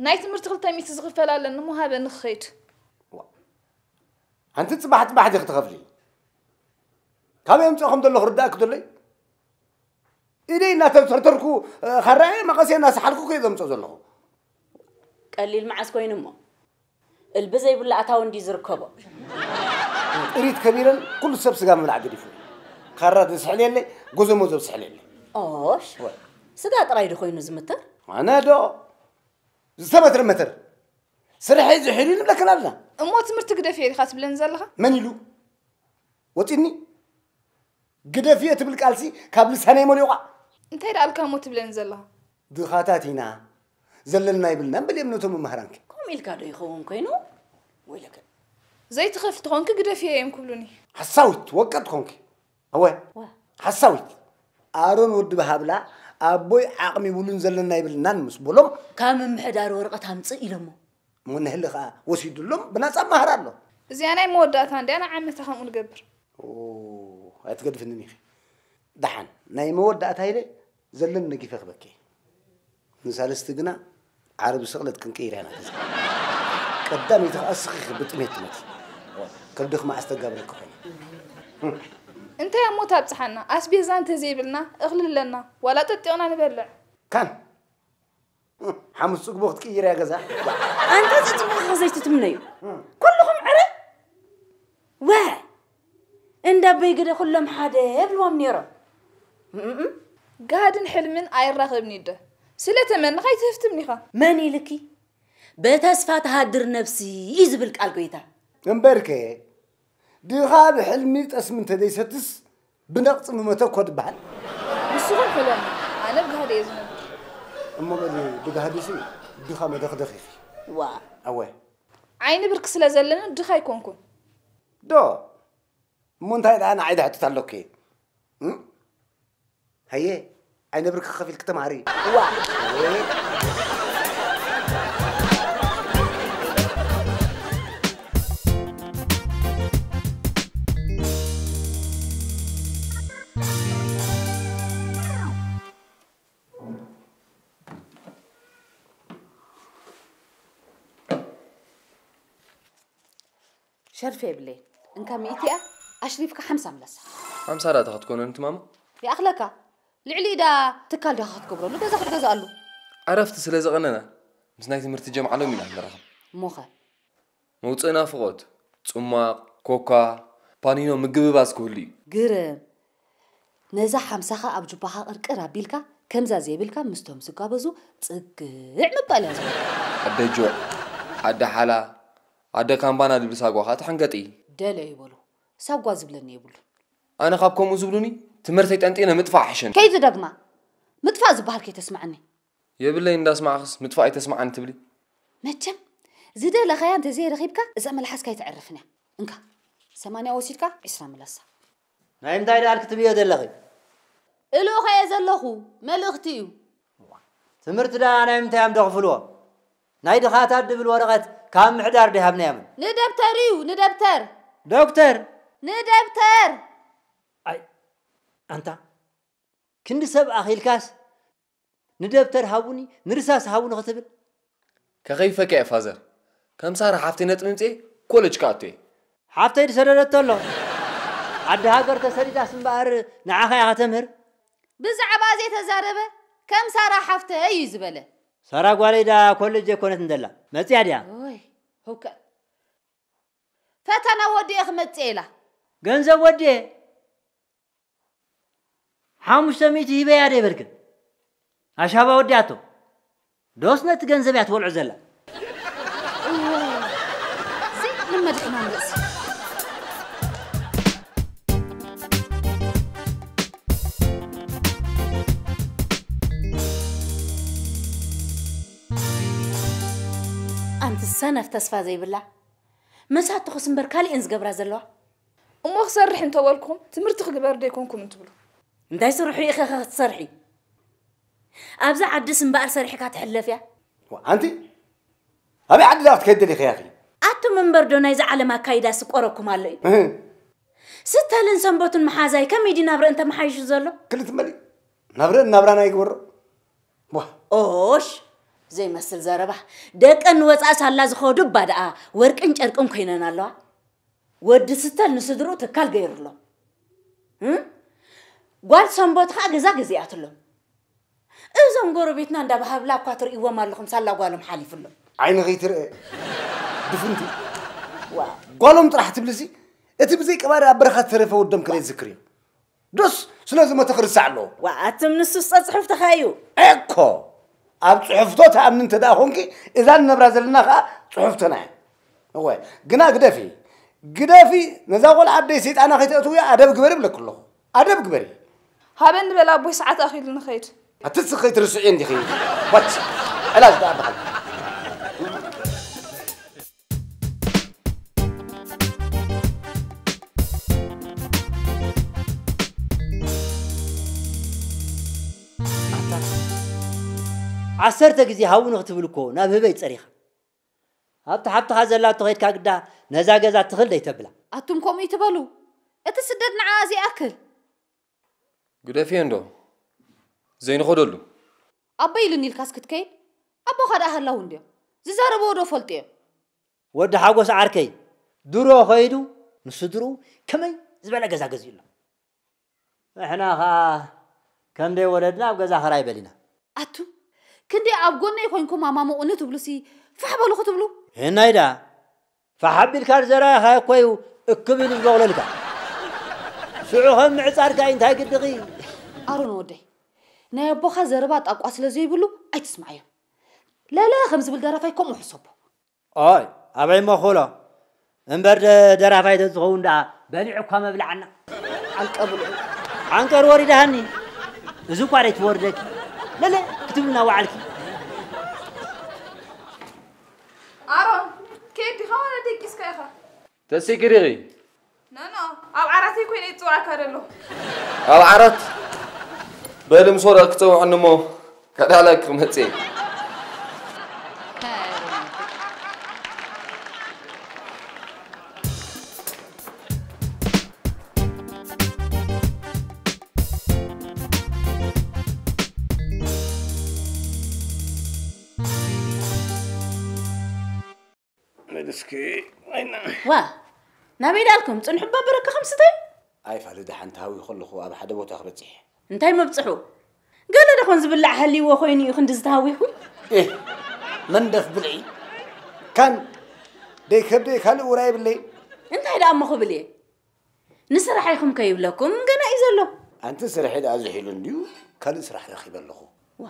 نايت مرتقل تايميت تزغفل على النمو هذا نخيت أنت تصبحت بعد يختغفلي كم يوم تأخذ دلله خرداك دلله إذا ناس تركوا خرّاي ما قصي الناس حلقوا كذا متصلوا قليل معس كوين أمه البزي ولا أتاون دي زركبه أريد كبيرا كل سبس قام من عقدي فيه خرّات نسحلي لي جزء موزب سحلي لي أوش سدات رايد خوين زمتر أنا دو زمتر متر سرحي زحيرين ولا كلامنا أموت مرتقدة فيه خاص بلنزلها من يلو وتني قد فيه تبلك ألسي قبل سنة مليوقع انت هيدا الكاموت بلنزلها دخاتاتنا زللنا يبلنا بل يمنوتهم مهرانك كم الكادو يخون كينو ويلك زي تخفت هونك قد فيه يمكلوني حساوت وقت هونك هو حساوت آرون ود بهابلا أبوي عقمي بولون زللنا يبلنا نمس بولم كام محدار ورقة همص إلمو من هلا وسيد لهم بناس مهران له زي أنا مودات عندي أنا عمتها خم الجبر أوه أتقدر في النميخ دحن نايم مودات هيدا زللنا كيف أخبكي نسال استجنا عرب شغلة كن كير أنا قدامي تأسخ بتميت كردخ ما استجاب لك أنت يا موت هبصحنا أسبي زان تزيبلنا أغلل لنا ولا تتيونا نبلع كان حمس سوق وقت كير يا جزا أنت تتبغى خزيت تمنيو كلهم عرب واه إن بيجي كلهم حدا بلوم نيرة قاعد نحلمن أيرغبني ده سلة من غاية تفتمني خا ماني لكي بتسفات هادر نفسي يزبلك القيتا امبركه دي غاب حلمي تسمن تدي ستس بنقص ممتى كود بحال مسخون حلم أنا بهذا يزن أما بهذا شيء دي خام دخي وا أوه عيني بركس لازلنا دخاي كونكم دو منتهي أنا عيد حتى تلوكي هي عيني برك خفي الكتماري وا شرفي بلي إن كان ميتيا أشريفك 5 ملس 5 لا تكون أنت ماما يا أخلك لعلي دا تكال دا خد كبرو لو زخر جزالو عرفت سلازة غننا مسنايت مرتجم على مين نرخب موخا موصينا فقط صما كوكا بانينو مغب باس كولي غير نزا 50 اب جبها قرقرا بيلكا كمزا زيبلكا مستهم سقابزو صقع مبال يا ادجو عد حالا عد كامبانا دبساغو خات حنقطي دله يبلو ساغوا زبلني يبلو انا خابكم زبلوني تمرتي طنطينا مطفع حشن كيف دغما مطفع زبال كي تسمعني يبلي نداس معخس متفاي تسمع عن تبلي متشم زيدا لخيان تزي رخيبك إذا ملحس كي تعرفنا إنك 8 وسيتك 20 ملصة نايم داير على كتبيه دلغي إلو خي زلخو ملختيو تمرت لا أنا إمتى عم دغفلوا نايد خاطر دبل ورقة كام محدار دهب نعمل ندبتريو ندبتر دكتور ندبتر أي أنت كنت سب أخي الكاس ندبتر هاوني نرساس هاوني غتبل كيف كيف هذا كم صار حفتي نتمنتي كولج كاتي حفتي يسررت له عد هاجر تسريد اسم بحر نعاخي هتمر بزعبا زي تزاربه كم صار حفته أي زبلة سارا قاليدا كولج كونت ندلا متي عديا اوي هوك فتنا ودي اخمت صيله ገንዘብ ወዴ حامش سميت هبه يا بركن اشابا ودياتو دوسنت ገንዘብ ያትወልዑ ዘላ زي لما دحنا نرس أنت السنة تسفى زي بالله مسات تخصم بركالي إنز قبرة زلوا أمو خسرح انت والكم تمرت خبر ديكونكم انتبلو انت يسرحي اخي تصرحي ابزع عدس مبار صريحك هتحلف يا انت ابي عد لا تكدلي يا اخي اتو من بردونا يزع على ما كايدا سقوركم علي ستالن سنبوتن محازاي كم يدي نبر انت محايش زلو كلت ملي نبرانا يقبر واه اوش زي مسل زربح دقن وصا سالا زخودو بادا ورقن چرقن كيننا الله ود ستال نسدرو تكال غيرلو قال سنبوت خا غزا غزياتلو ازم غوربيتنا اندا بحبلا كواتر ايوا مالكم سالا قالهم حاليفلو عين غيتر دفنتي قالهم طرح تبلسي اتي بزي قبار ابرخات ترفه ودم كلي ذكري دس سلازم ما تخرس علو واتم نص صحف تخايو اكو اب صحفتو تامن انت دا هونكي اذا نبرازلنا خا صحفتنا هو غنا قدافي نزاول عدي سيت انا خيتاتو يا ادب غبر بلا كله ادب غبري هابن بلا بو ساعات اخيل نخيت هتسخي ترسعي عندي خي واتش علاج ده بحال عسرت غزي هاون اختبلكو نابهبي صريخ حتى هذا تخيت كاغدا نزا غزا تخل ديتبلا اتم كوم يتبلو اتسددنا عازي اكل قدافي اندو زين خدلو ابيلني الكاسكت كاين ابو خدا هلاو انديو ززاربو دو فلطيو ود حاغوس عركي درو خيدو نسدرو كمي زبلا غزا غزيلا احنا كندي ولدنا غزا خراي بلينا اتو كندي ابغون يكونكم ماما اونت تبلسي فحبلو ختبلو هنايدا فحب الكارزرا هاي كويو اكبل الزغللك سعوهم معصار كاين تاي قدغي ارون ودي نا بوخا زربات اقوا سلازي يبلو اي تسمعيو لا خمس بالدرافايكم وحسبوا اي ابي ما خولا انبر درافاي تزغون دا بلعكم مبلعنا القبل عنكر وري دهني ازو قاريت وردك لا كتبنا وعلك ارون كيدي خوانا ديكيس كايخا تسيكريغي نو او عراتي كوين يتوعا كارلو او عرات بلم صورة كتو عنمو كدالك متي مدسكي اين وا نبيدالكم صنحوا بركه خمستين اي فالد حنتاوي خلخو ابا حدا بوتا خبصح انتي مبصحو قال دخون زبلع هلي وخويني يخند زتاويكم ايه من دف بلعي كان دي كبدي كان وراي بلي انتي دا امخو بلي نسرحيكم كيبلكم غنا يزلو انت سرحي دا ازحيلو نديو كان سرح رخيب لخو وا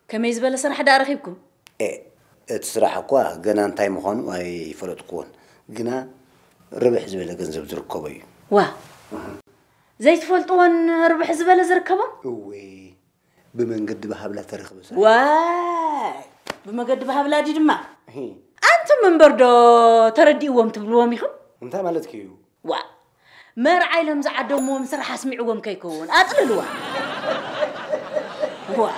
كما يزبل سرح دا رخيبكم ايه تسرح اكو غنا انتي مخون واي فلطكون غنا ربح زبل غنزب زركبي وا زي تفلطون ربح زبل زركبه وي بمنقد بهبلا تاريخ بس واي بمقد بهبلا دي دما أنتم من بردو ترديوهم تبلوهم يخم انت مالتك يو وا مرعي لهم زعدوهم مسرح اسمعوهم كيكون أطللوا وا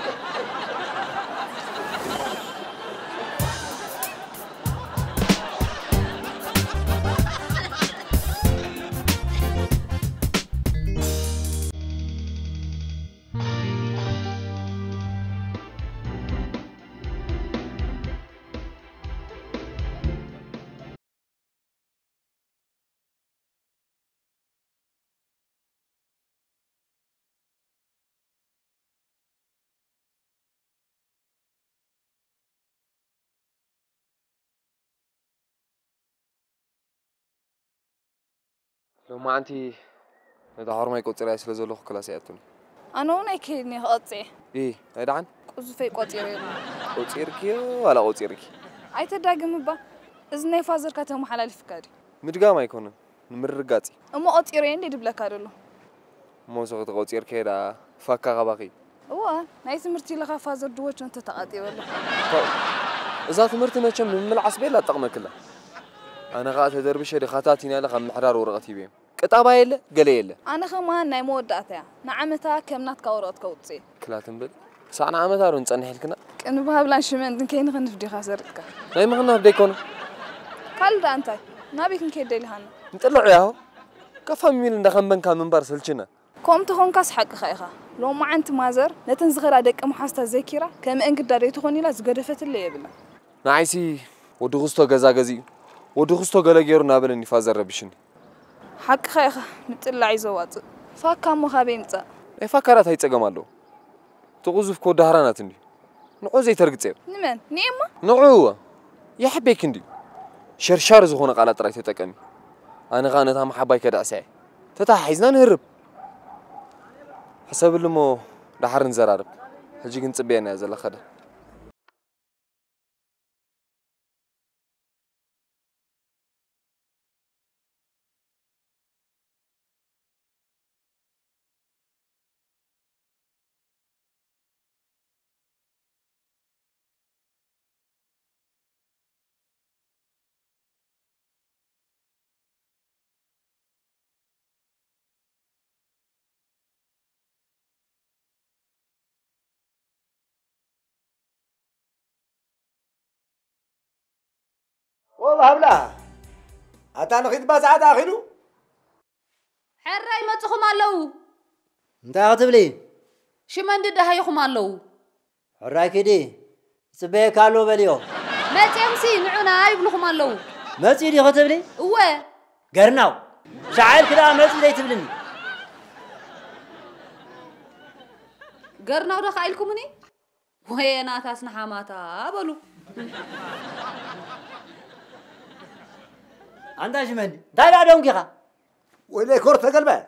لو ما أنتي هذا حرمة يقول ترى يسلزوا له كلاس يأتون أنا هنا كيني قطعي إيه هذا عن قصفي قطيري قطيركي ولا قطيركي أي تداقم با إذن فازر كاتهم حلال فكاري متجا ما يكون مرقاتي أما قطيرين اللي دبلا كارلو مو سوت قطيركي دا فكا غباقي هو نايس مرتي لغا فازر دوش أنت تقاطي ولا إذا تمرت ما كم من العصبية لا تقمة كلها أنا قاعد أدربش هذه خاتاتي نالا خم حرار ورقتي بيم كتابة يلا قليلة أنا كمان ناي موداتها نعمتها كم نات كورات كوتسي كلا تنبل ساعنا عمتها رون تسأني حلكنا كأنه بهابلان شمن كاين غنفدي خاسرتك لا ما خلنا بديكون قال ده أنت نبيك نكيد لهنا نطلع ياهو كفهم مين ندخل بنك من برسلشنا كم تكون كاس حق خيخة لو ما أنت مازر لا تنزغر أديك محاستا ذاكرة كم إنك داريتو خوني لا زقدفت اللي يبلا نعيسي ودغستو غزا غزي ودغستو غلغيرو نابل اني فازر ربشني حق خيخة نطلع يزوات فاكا مخابينتا اي فكرات هيصقمالو تغزف كو دهرانات اندي نقو زي ترغصير نمن نيما نقو يا حبيك اندي شرشار زخونه قالات راي تتقمي انا غانتا محباي كداساي تتحيزنا نهرب حسب لمو دحر نزرارب حجي كنصبينا زلا خده والله بلا أتانا خد بس عاد آخره حراي ما تخم اللو انت هتبلي شو من دده هيخم اللو حراي كدي سبيه كالو بليو ما تمسي نعنا يبلخم اللو ما تيدي هتبلي هو قرناو شعير كده ما تيدي تبلني قرنا ودا خايلكمني وين تاسنا حماتا بلو عندها جمال دايلا دون كيخا وإلي كورت قلبك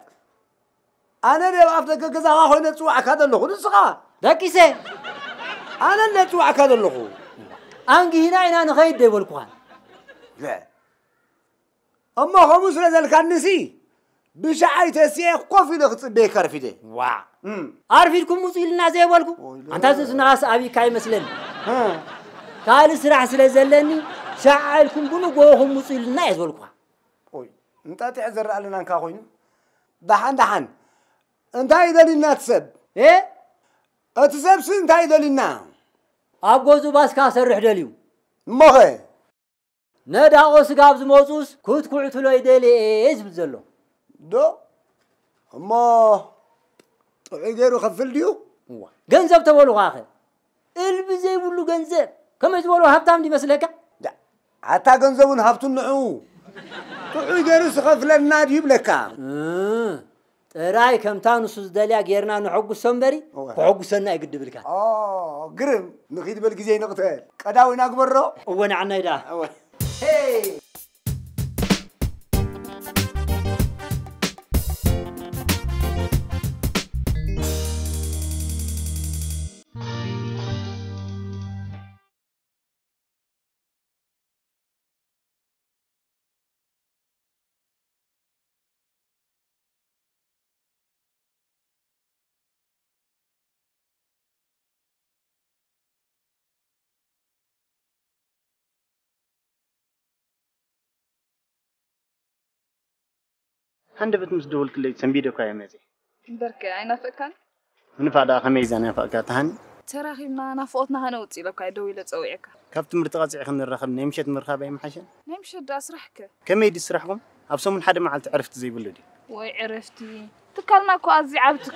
أنا اللي أفتك كذا أخوي نتوعك هذا اللغو نسقى دكيسه أنا اللي نتوعك هذا اللغو أنجي هنا أنا نخيد دي والكوان لا أما خمس رجال كان نسي بشعاي تسيح قفي لخص بيكر في ده وا عارفينكم مصيلنا زي والكو أنت ناس أبي كاي مثلاً قال سرع سلزلني شعلكم بنو جوهم مصيلنا يزولكوا أوي أنت تعذر علينا كاخوين دحن أنت إذا لنا تسب إيه أتسب أنت إذا لنا أبغى باس كاسر رحدليو ما ندا أوس قابز موسوس كنت كعت له يدلي إيش بتزلو دو أما غيره خفل ديو جنزب تقولوا آخر البزي بقولوا جنزب كم يقولوا هبتام دي مسلكة لا حتى جنزبون هبتون نعو تعي غيره خفل النادي يبلكا راي كم تانو سوزدليا غيرنا نحق السمبري حق سنة يقد بالكا قرم نخيد بالجزي نقطة قداوي نقبره وانا عنا يدا هي عند بيت مسدول كله سنبيدو كاي مزي بركة أنا فكان نفادا خميزانا فاكاتهن تراخينا نافوتنا هنوتي لك هيدوي لتصويعك كابت مرتقاصي خن الرخب نمشت مرخبه محشن نمشي داسرحك كم يدي سرحكم ابصم من حد ما عرفت عرفت زي بلدي وي عرفتي تكلنا كو ازي عبتك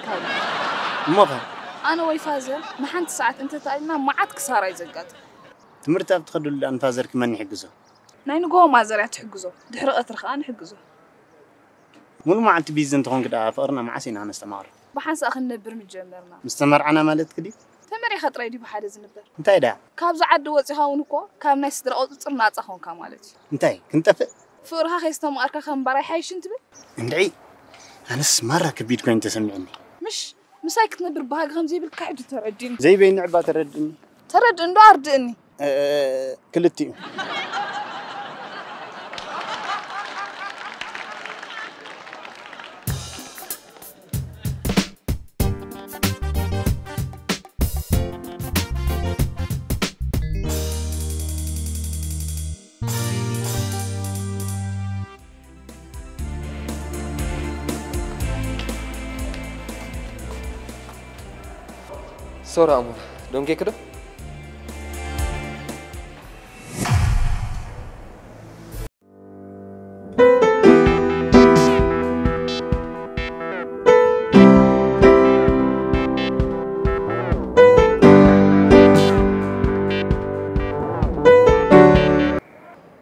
مضى انا وي فازر ما حنت ساعات انت تاينا ما عاد كساره يزقات تمرتا بتخدو الانفازر كمان يحجزو ناي نغو ما زرع تحجزو دحرقت رخان حجزو مول ما عاد بيزن تكون كده فقرنا معسين انا استمر بحنس اخن نبر مجمرنا مستمر انا مالت كدي تمري خطري دي بحال زنبر انتي دا كاب زعد وصي هاونكو كاب ناس در قصرنا صخون كمالتي انتي كنت فورها خيستماركا خنبراي حيشن تبل اندعي انا مره كبيد كنت تسمعني مش مسايك تنبر بهاك خمزي بالكعد تردين زي بين عبا تردني ترد اندو اردني كلتي سورة أمور دون كده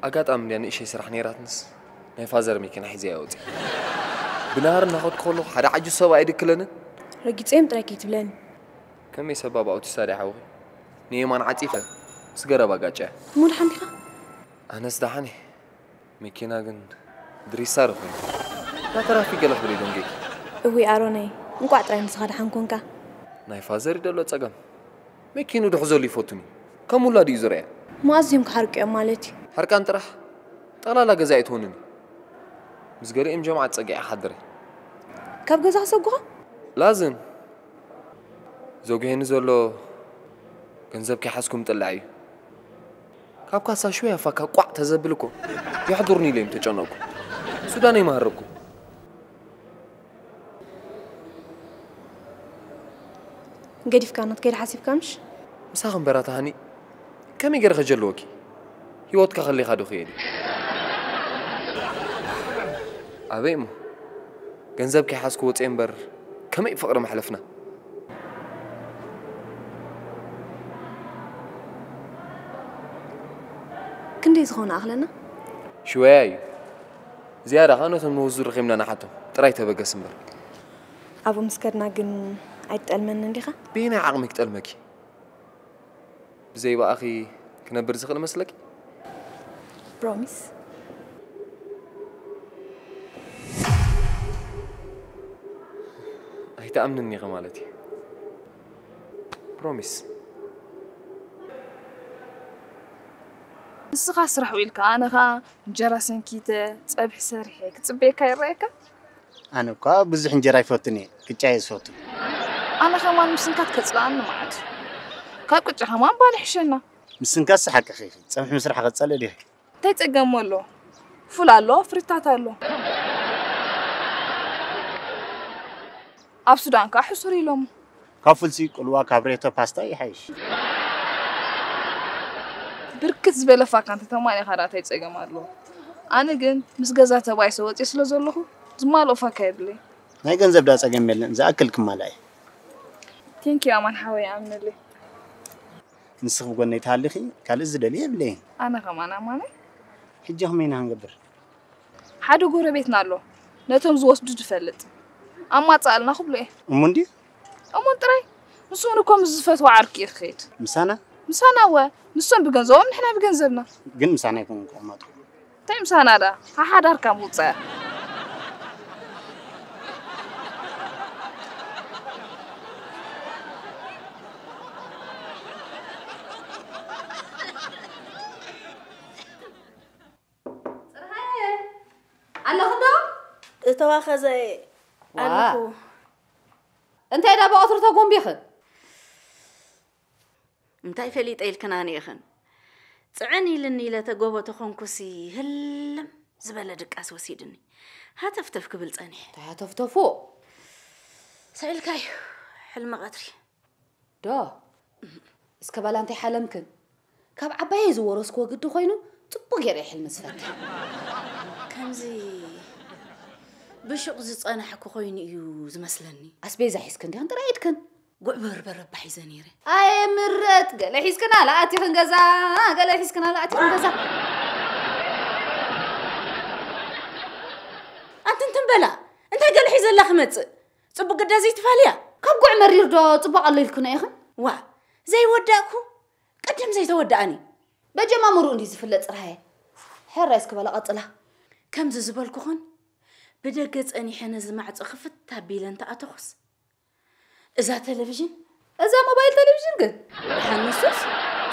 أقعد أمني أنا إيش يسرح نيراتنس نفازر ميكنا حزي أوتي بنهار ناخد كله حدا عجو سوا أيدي كلنا رجيت إمتى ركيت بلاني كم يسبب أو تسارع حوي نيمان عتيفة سجرا بقاجة مو الحمد لله أنا صدقني ميكنا جن دريسار فين لا ترى في قلق بري دونجي هو أروني نقع ترى مسخر حنكونكا نايفازر دلو تسجم ميكينو دحزولي فوتني كم ولا دي زرع ما أزيم كحرك يا مالتي حركان ترح طلع لا جزايت هونني مسجري إم جمعة تسجع حضري كاب جزاء سوقها لازم زوجي نزولو كنزب كي حاسكم طلعي كاب كاسا شويه فكا قع تزبلكو يحضرني ليم تجنقو سوداني ما هربكو قديف كانت كير حاسب كمش مساهم براتهاني كم يقر خجلوكي هيوتك خلي خادو خيالي أبيمو كنزب كي حاسكو وتيمبر كم يفقر محلفنا كندي زخون أغلنا شوي زيادة خانو تنوزر خيمنا نحتو ترايته بقى سمبر أبو مسكرنا جن عيد ألمن نديخة بينا عقمك تألمكي زي بقى أخي كنا برزخ المسلك بروميس هي تأمنني غمالتي بروميس نسخة سرح ويلك أنا جراسن كيتا تصبح سرحك تصبيك يريك انا كا بزح انجرا يفوتني كجايز فوتني أنا كمان مسنكات كتلان معد كاب كتش كمان بالحشنا مسنكاس حق اخي صبح مسرح قصل لي تيتقملو فلالو فريتاتالو أب سودان كحصري لهم كافلسي قلوا كابريتو باستا يحيش بركت زبالة فاكانت تمانية خرات يتسقمالو أنا جن مس جزاته باي سوت يسلو زلهم زمالو فاكيبلي ناي ገንዘብ ዳ ጸገም የለን ዘአክልክም ማላይ ثانك يو أمان حوي عملي نسخ بقولنا يتهلخي قال إزدلي يبلي أنا كمان أماني حجهم مين هنقبر حدو جورة بيتنا له نتهم زوس بتفلت أما تسألنا خبلي أموندي أمون تري نسونكم زفت وعركي خيت مسانا مسانا نسون بجنزوم نحنا بجنزبنا قل مسانا يكون قوماتكم تاي مسانا دا حد أركام وتصير تواخذ ألفو أنت إذا بقطر تقوم بيخن أنت فليت أيل كناني أخن تعني لني لا تجوب تخون كسي هلم زبالة دقاس وسيدني هاتفتف قبل صنيح تهتفتفو سألكاي حلم قطري دا اسكبال انت حلمكن كاب عباي زورسكو قد خوينو طبق يري حلم سفت كمزي بشق زصنحكو خويني يو زمسلني اسبيزا حسكن دي انت رايدكن قعبر برب حيزنيري اي مرت قال حسكنا لا اتي خنغزا قال حسكنا لا اتي خنغزا انت بلا انت قال حيز الله خمص صبق قدازي تفاليا كاب قع مرير دو صبق الله لكن ايخن وا زي وداكو قدم زي توداني بجمامرو اندي زفلت صراحه حرايس كبل قطلا كم زبالكو خن بدقت اني حنا زمعت خفت تابيل انت اتخص اذا تلفزيون اذا موبايل تلفزيون قد حنسوس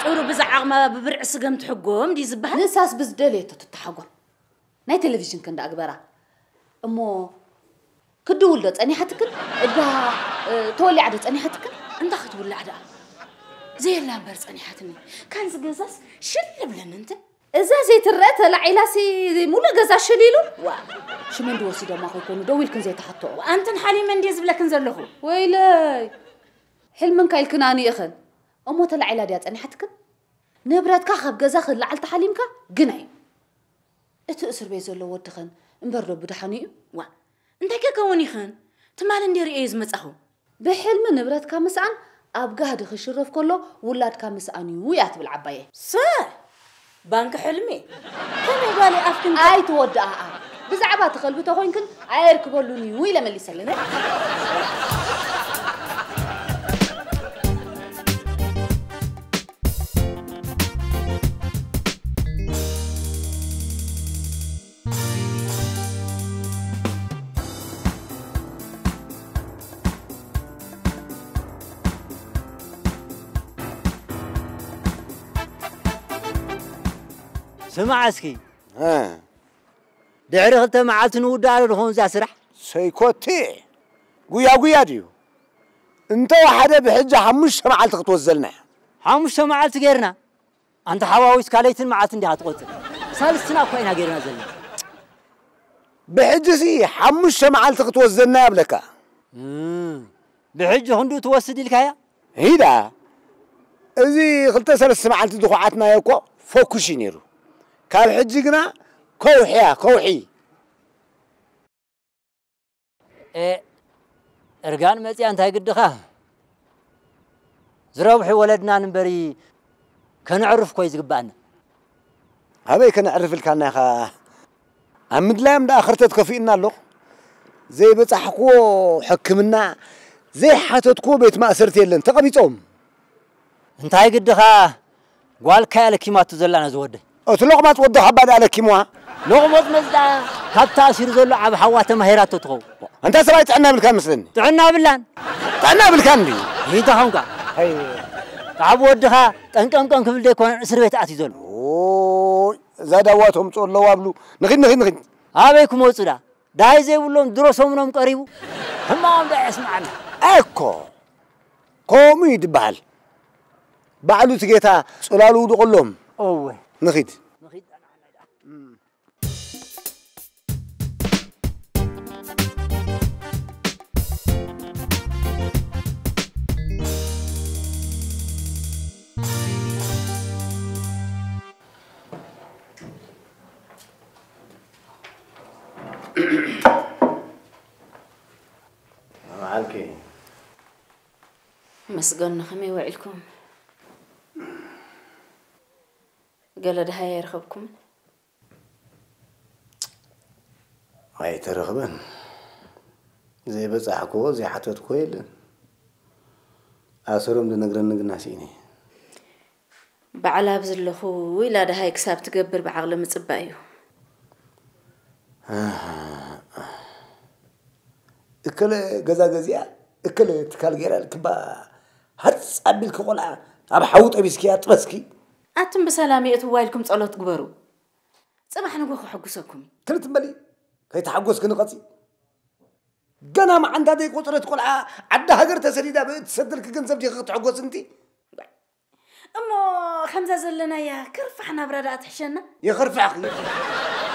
صورو بزعق ما ببرع سقم تحقوم دي زبها نساس بزدليته تتحقون ناي تلفزيون كندا اكبره امو كدو ولدت اني حتكن ادا تولي عدت اني حتكن انت خدول عدا زي اللامبر اني حتني كان زقزاس شل بلن انت اذا زي ترات لعيلاسي مو لغزا شليلو وا شمن دوسي دما خيكونو دويل كن زي تحطو وانت حليم اندي زبلكن زلخو ويلاي حلمن كايلكناني اخن امو تلعيلا ديات اني حتكن نبراتك خب غزا خد لعلت حليمك غناي اتأسر بيزلو ودخن انبرلو بدحني وا انت ككوني خن تمال اندي رئيز مصحو بحلم نبراتك مسعن ابغاد خشرف كله ولادك مسعني ويات بالعبايه بانك حلمي كم يبالي افكن اي تودع بزعبا تخلبته خوينكن ايركبلوني ويلا مليسلنا سمع اسكي دعري خلت معالت نودار لهون ذا سرح سيكوتي قويا ديو انت واحدة بحجة حمش معالت تتوزلنا حمش معالت غيرنا انت حواويس كاليت معالت اندي هتقتل ثالثنا كوينا غيرنا زلنا بحجة سي حمش معالت تتوزلنا بلكا بحجة هندو توسدي الكايا هيدا ازي خلت ثلاث معالت دخوعاتنا يكو فوكشي نيرو كان حجقنا كوحي ايه ارقان متي انت قدخه زروبحي ولدنا نبري كنعرف كويس قبانا هبي كنعرف الكان يا خا امد لا مدا اخرتت كفينا له زي بصحكو حكمنا زي حاتتكو بيت ما اسرت يلن تقبيصوم انت قدخه قال كالك ما تزلنا زوده اتلوق ما توضح بعد على كيموا لغمت مزدا كابتا سير زلو عب حواته مهيرات تتخو انت سمعت تعنا بالكان مسلني تعنا بالله تعنا بالكان دي هي تخونكا هي تعب ودها قنقم كفل ديكون اسر بيت اتي زلو او زادواتهم صلوا وابلو نخد ابيكم وصدا داي زي ولهم دروسهم قريبو همام دا يسمعنا اكو قومي دبال بعلو تجيتا صلالو دقلهم اوه نخد معلكي مسقلنا خمي وعلكم قال ده هاي يرخبكم هاي ترغبن زي بصحكو زي حتتكو يلن اسرم دنغرن نغناسيني بعلا بزلخو ويلا ده هاي كساب تقبر بعقل مصبايو اكل غزا اكل تكال غير كبا هرص ابيل كقلا اب حوط ابيسكي اطبسكي اتم بسلامي اتوايلكم صلوت قبروا صباح نغوخ حقسكم كنت ملي كي تحقس كنقصي قنا ما عندها دي قطره قلعه عد هاجر تسريدا بتسدلك جنزب دي تحقس انتي امو خمسه زلنا يا كرفحنا برادات حشنا يخرف عقلي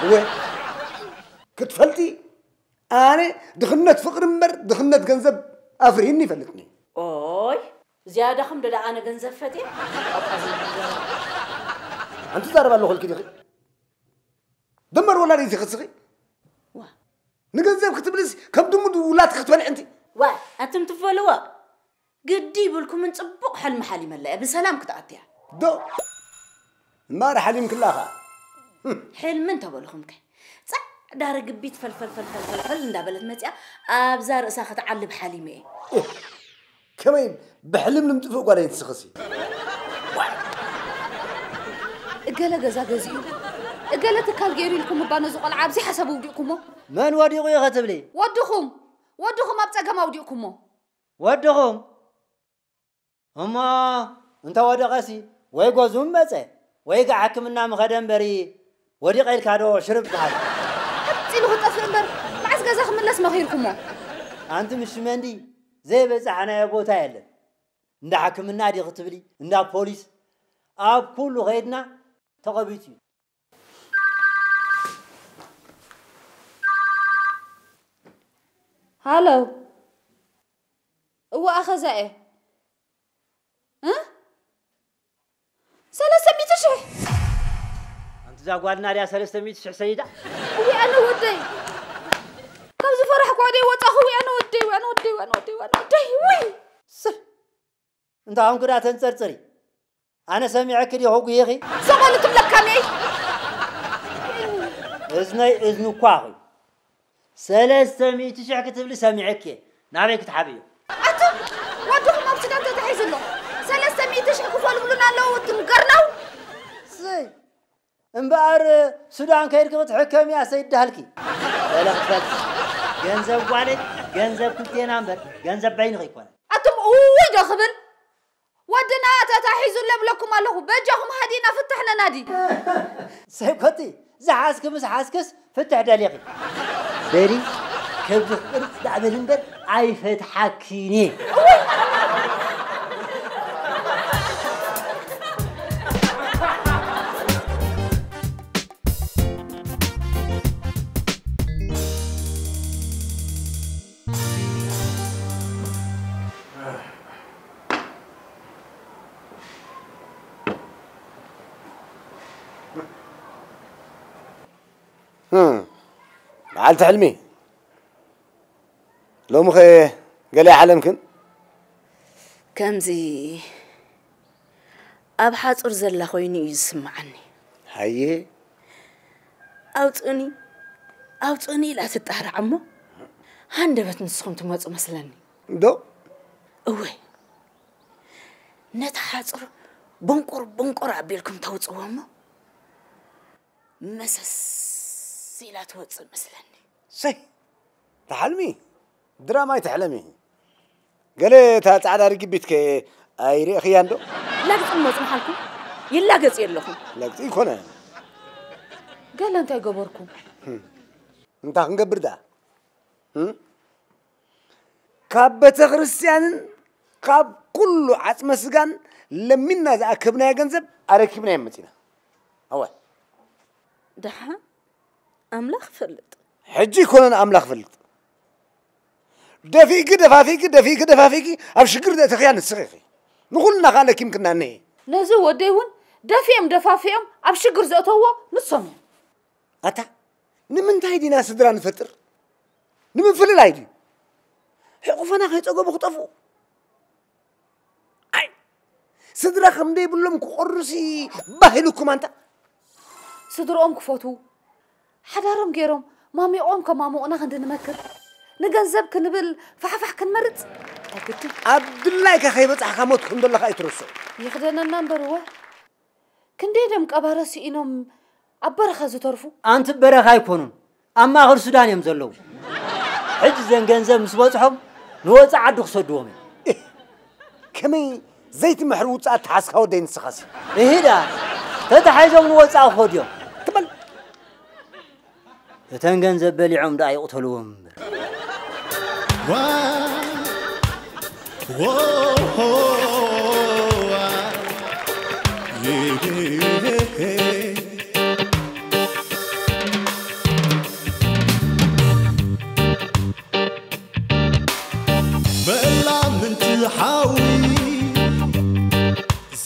هو كتفلتي أنا دخلت فقر مبر دخلت جنزب أفريني فلتني أوي زيادة خمدة دا أنا جنزب فتي أنت تعرف الله خلك دخل دمر ولا ريزي خسخي نجنزب كتبلس كم دمود ولا تختبل أنت واه أنتم تفعلوا قدي بلكم من صبق حل محلي ملا بسلام كتعطيها دو ما راح عليهم كلها حلم انت بقولهم كي صح دار قبيت فل ندابلت متيا ابزار اساخت علب حليمه كمان بحلم نمتفق ولا يتسخسي قال جزا جزيو قال تكال غيري لكم بانو زقل عابسي حسب وديكم من وديقو يا ختبلي ودخم ابصقما وديكم ودخم اما انت ودقسي ወይ ጎዙም መፀ ወይ ጋ حكمنا مخدم بري ودي قيل كادو شرب بحال حتى لو طف امبر معز غزا خملس مخيركم انت مش مندي زي بصحنا يا بوتا يله እንደ حكمنا دي قتبلي እንደ ፖሊስ اب كله غيدنا تقبيتي هالو هو اخزاء ها سلسة ميتشح انت زاقوادنا ليا سلسة ميتشح سيدة وي انا ودي كم زفرح قوادي وطاخوي انا ودي وي سر انت عم كده تنصرصري انا سامعك دي هوغ يخي سمالتم لكامي اذنو كواغي سلسة ميتشح كتبلي سامعك نابيك تحبيو اتو ودوكم ابسدان تتحيز له سلسة ميتشح كفال بلنا لو تنقرنو سي امبار سودان كيرك بتحكم يا سيد دهلكي لا خفت ገንዘብ ዋለት ገንዘብ ኩቴና አንበር ገንዘብ ባይን ይቆና አቱም ወይ ደخبل ودنا تتحيز لبلكم الله بجهم هدينا فتحنا نادي سيكوتي زحاسك مس حاسكس فتح دليقي بري كبد قرص دعبل انبر اي فتحكيني عالت علمي لو مخي قال يا علمكن كمزي ابحث ارزل خويني يسمعني هي اوطني لا تطهر عمو هندبت نسخم تمص مسلني دو اوي نتحاصر بنقر ابيلكم توصوهم مسس سيلا توص مسلني سي تحلمي دراما تحلمي قالي تعال رقبتك ايري اخي اندو لا تمص محلكم يلا قص يلكم لا يكون قال انت يقبركم انت نقبر ده كابت كريستيان كاب كله عصم سغان لمنا زاكبنا يغنزب اركبنا يمتينا اول دحا املاخ فلط حجي كون املاخ فلط دفيك ابشكر ده تخيان السخيخي نقولنا قالك يمكن اني نزو وديون دفافيم ابشكر زاتوا نصم اتا نمن تايدي ناس درا نفطر نمن فلل ايدي حقفنا خيطغو بخطفو اي سدرا خمدي بلوم قرسي باهلكم انت سدرهم كفوتو حدارم غيرهم مامي اوم كمامو انا خندن مكر نغنزب كنبل فحفح كنمرت اكيد عبد الله كخيبت حكمت كن الله يترسو يخدنا نمبر هو كنديدم قبارسي انهم ابرخه زترفو انت برخه يكونون اما غير سودان يمزلو حج زنغنزب مسبصحم نوص عد خسدوم كمي زيت محروط اتحاسخ ودين سخس اهدا تتحيزم نوص خوديو تبل تنغنزب بليعم دا يقتلوهم حاوي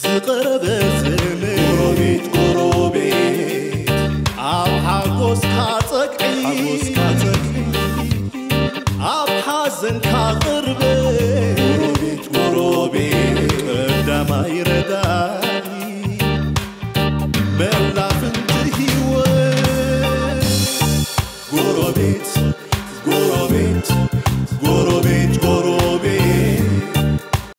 زقرب زمي قربيت قربيت عب حقوس كاتقعي عب حزن كقربي قربيت قربيت قدام يرداني